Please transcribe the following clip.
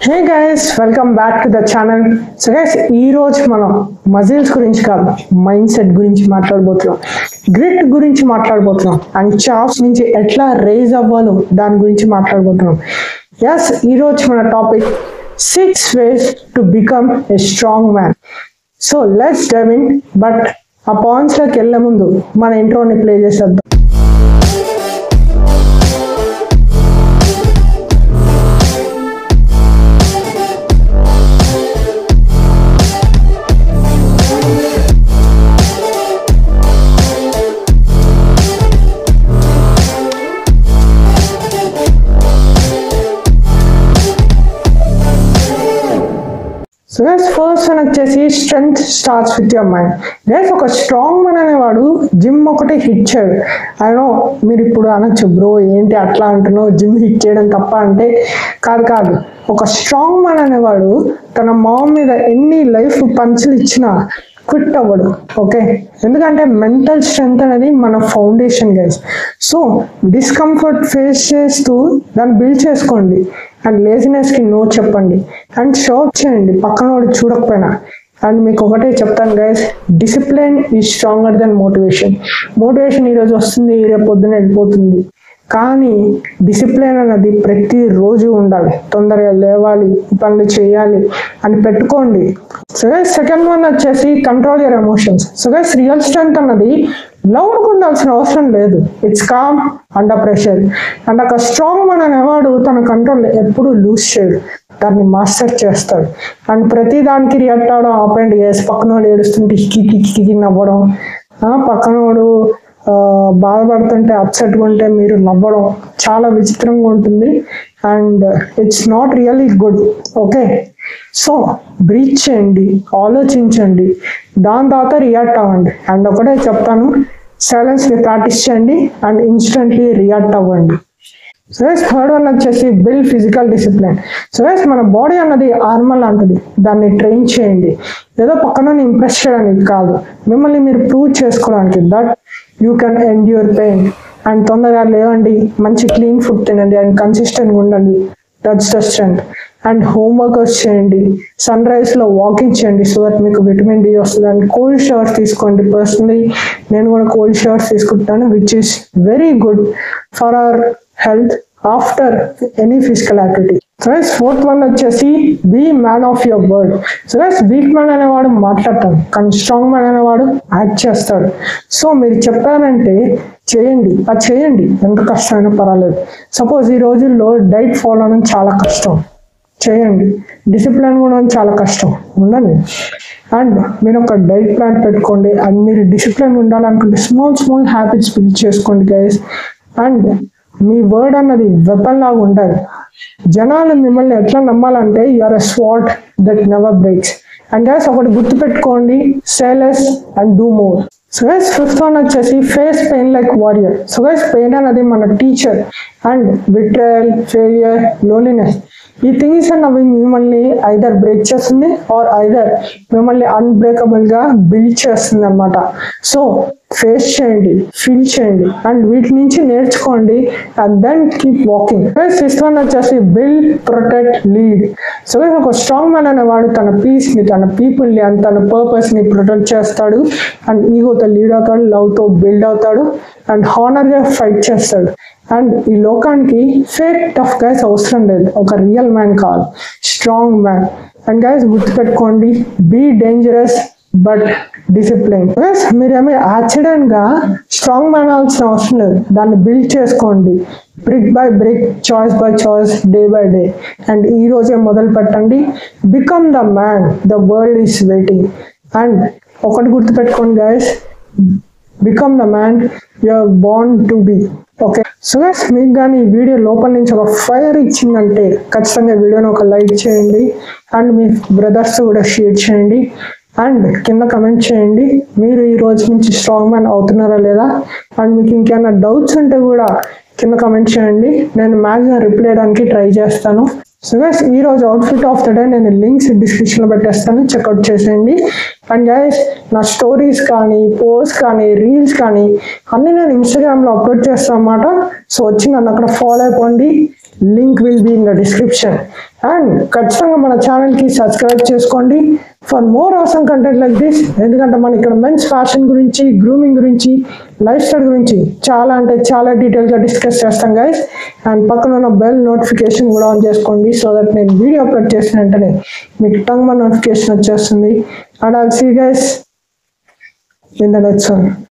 Hey guys, welcome back to the channel. So guys, ఈ రోజు మనం మజిల్స్ గురించి కాదు, మైండ్ సెట్ గురించి మాట్లాడబోతున్నాం, గ్రిట్ గురించి మాట్లాడబోతున్నాం, అండ్ చాప్స్ నుంచి ఎట్లా రేజ్ అవ్వాలో దాని గురించి మాట్లాడబోతున్నాం. ఎస్, ఈ రోజు మన topic 6 ways to become a strong man. So let's dive in. But ఆ పాయింట్స్ లోకి వెళ్ళే ముందు మన ఇంట్రోని ప్లే చేసేద్దాం. సో గైస్, ఫస్ట్ వన్ వచ్చేసి strength starts with your mind. Guys, ఒక స్ట్రాంగ్ మ్యాన్ అనేవాడు జిమ్ ఒకటి హిట్ చేయడు. అయినో మీరు ఇప్పుడు అనొచ్చు, బ్రో ఏంటి అట్లా అంటున్నావు, జిమ్ హిట్ చేయడం తప్ప అంటే కాదు. ఒక స్ట్రాంగ్ మ్యాన్ అనేవాడు తన మామ్ మీద ఎన్ని లైఫ్ పంచులు ఇచ్చినా క్విట్ అవ్వడు. ఓకే, ఎందుకంటే మెంటల్ స్ట్రెంగ్త్ అనేది మన foundation guys. So discomfort face చేస్తూ దాన్ని బిల్డ్ చేసుకోండి, అండ్ లేజినెస్కి నో చెప్పండి, అండ్ షాప్ చేయండి పక్కన వాడు చూడకపోయినా. అండ్ మీకు ఒకటే చెప్తాను guys, discipline is stronger then motivation. Motivation ఈరోజు వస్తుంది, రేపు పొద్దున వెళ్ళిపోతుంది, కానీ డిసిప్లిన్ అనేది ప్రతిరోజు ఉండాలి. తొందరగా లేవాలి, పనులు చేయాలి అని పెట్టుకోండి. సో గైస్, సెకండ్ వన్ వచ్చేసి control your emotions. So guys, real strength అన్నది లౌడ్గా ఉండాల్సిన అవసరం లేదు. It's calm under pressure. And ఒక స్ట్రాంగ్ మ్యాన్ అనేవాడు తన కంట్రోల్ ఎప్పుడు లూజ్ చేయడు, దాన్ని మాస్టర్ చేస్తాడు. అండ్ ప్రతి దానికి రియాక్ట్ అవడం ఆపండి గైస్. పక్కన వాడు ఏడుస్తుంటే కికి నవ్వడం, పక్కనవాడు బాధపడుతుంటే అప్సెట్గా ఉంటే మీరు నవ్వడం చాలా విచిత్రంగా ఉంటుంది. And it's not really good. Okay, so breathe చేయండి, ఆలోచించండి, దాని తర్వాత రియాక్ట్ అవ్వండి. అండ్ ఒకటే చెప్తాను, సైలెన్స్ని ప్రాక్టీస్ చేయండి అండ్ ఇన్స్టెంట్లీ రియాక్ట్ అవ్వండి. సో గైస్, థర్డ్ వన్ వచ్చేసి build physical discipline. So guys, మన బాడీ అన్నది ఆర్మర్ లాంటిది, దాన్ని ట్రైన్ చేయండి. ఏదో పక్కన ఇంప్రెస్ చేయడానికి కాదు, మిమ్మల్ని మీరు ప్రూవ్ చేసుకోవడానికి. That you can endure pain. And తొందరగా లేవండి, మంచి క్లీన్ ఫుడ్ తినండి, అండ్ కన్సిస్టెంట్గా ఉండండి. That's the strength. And home workouts చేయండి, సన్ రైజ్లో వాకింగ్ చేయండి, సో దట్ మీకు విటమిన్ డి వస్తుంది. అండ్ కోల్డ్ షవర్స్ తీసుకోండి. పర్సనలీ నేను కూడా కోల్డ్ షవర్స్ తీసుకుంటాను, which is very good for our health after any physical activity. So guys, fourth one వచ్చేసి be man of your word. So guys, week man అనేవాడు మాట్లాడతాడు, కానీ strong man అనేవాడు act చేస్తాడు. సో మీరు చెప్పారంటే చేయండి, అది చేయండి, ఎంత కష్టమైనా పర్వాలేదు. సపోజ్ ఈ రోజుల్లో డైట్ ఫాలో అవడం చాలా కష్టం, చేయండి. డిసిప్లిన్ కూడా చాలా కష్టం, ఉండండి. అండ్ మీరు ఒక డైట్ ప్లాన్ పెట్టుకోండి. అండ్ మీరు డిసిప్లిన్ ఉండాలనుకుంటే స్మాల్ హ్యాబిట్స్ బిల్డ్ చేసుకోండి గైస్. అండ్ మీ వర్డ్ అన్నది వెపన్ లాగా ఉండాలి. జనాలు మిమ్మల్ని ఎట్లా నమ్మాలంటే you are a sword that never breaks. And guys, ఒకటి గుర్తు పెట్టుకోండి, say less and do more. So guys, fifth one వచ్చేసి face pain like warrior. So guys, pain అనేది మన teacher. And betrayal, failure, loneliness, ఈ థింగ్స్ అన్నవి మిమ్మల్ని either break చేస్తుంది ఆర్ ఐదర్ మిమ్మల్ని అన్బ్రేకబుల్ గా బిల్డ్ చేస్తుంది అనమాట. సో ఫేస్ చేయండి, ఫీల్ చేయండి, అండ్ వీటి నుంచి నేర్చుకోండి, and then keep walking. Sixth one వచ్చేసి బిల్డ్, ప్రొటెక్ట్, లీడ్. సో ఒక స్ట్రాంగ్ మ్యాన్ అనేవాడు తన పీస్ ని, తన పీపుల్ ని, అండ్ తన పర్పస్ ని ప్రొటెక్ట్ చేస్తాడు. అండ్ ఈగోతో లీడ్ అవుతాడు, లవ్ తో బిల్డ్ అవుతాడు, అండ్ హానర్ గా ఫైట్ చేస్తాడు. అండ్ ఈ లోకానికి ఫేక్ టఫ్ గైస్ అవసరం లేదు, ఒక రియల్ మ్యాన్ కాదు, స్ట్రాంగ్ మ్యాన్. అండ్ గైస్, గుర్తుపెట్టుకోండి, బీ డేంజరస్ బట్ డిసిప్లిన్. మీరేమీ యాక్సిడెంట్ గా స్ట్రాంగ్ మ్యాన్ అవ్వాల్సిన అవసరం లేదు, దాన్ని బిల్డ్ చేసుకోండి, brick by brick, choice by choice, day by day. And ఈ రోజే మొదలు పెట్టండి, become the man the world is waiting. And ఒకటి గుర్తుపెట్టుకోండి guys, become the man you are born to be. Okay, so guys, మీకు కానీ ఈ వీడియో లోపల నుంచి ఒక ఫైర్ ఇచ్చిందంటే ఖచ్చితంగా వీడియోని ఒక లైక్ చేయండి, అండ్ మీ బ్రదర్స్ కూడా షేర్ చేయండి, అండ్ కింద కమెంట్ చేయండి మీరు ఈ రోజు నుంచి స్ట్రాంగ్ మ్యాన్ అవుతున్నారా లేదా. అండ్ మీకు ఇంకేమైనా డౌట్స్ ఉంటే కూడా కింద కమెంట్ చేయండి, నేను మ్యాక్సిమం రిప్లై చేయడానికి ట్రై చేస్తాను. సో గైస్, ఈ రోజు అవుట్ఫిట్ ఆఫ్ ద డే నేను లింక్స్ డిస్క్రిప్షన్లో పెట్టేస్తాను, చెక్అవుట్ చేసేయండి. అండ్ గైస్ నా స్టోరీస్ కానీ పోస్ట్ కానీ రీల్స్ కానీ అన్నీ నేను ఇన్స్టాగ్రామ్లో అప్లోడ్ చేస్తాను అన్నమాట. సో వచ్చి నన్ను అక్కడ ఫాలో అయిపోండి. Link will be in the description. And ఖచ్చితంగా మన ఛానల్కి సబ్స్క్రైబ్ చేసుకోండి for more awesome content like this. ఎందుకంటే మనం ఇక్కడ మెన్స్ ఫ్యాషన్ గురించి, గ్రూమింగ్ గురించి, లైఫ్ స్టైల్ గురించి చాలా అంటే చాలా డీటెయిల్గా డిస్కస్ చేస్తాం గైస్. అండ్ పక్కన ఉన్న బెల్ నోటిఫికేషన్ కూడా ఆన్ చేసుకోండి సో దట్ నేను వీడియో అప్లోడ్ చేసిన వెంటనే మీకు టంగ్ నోటిఫికేషన్ వచ్చేస్తుంది. And I'll see guys in the next one.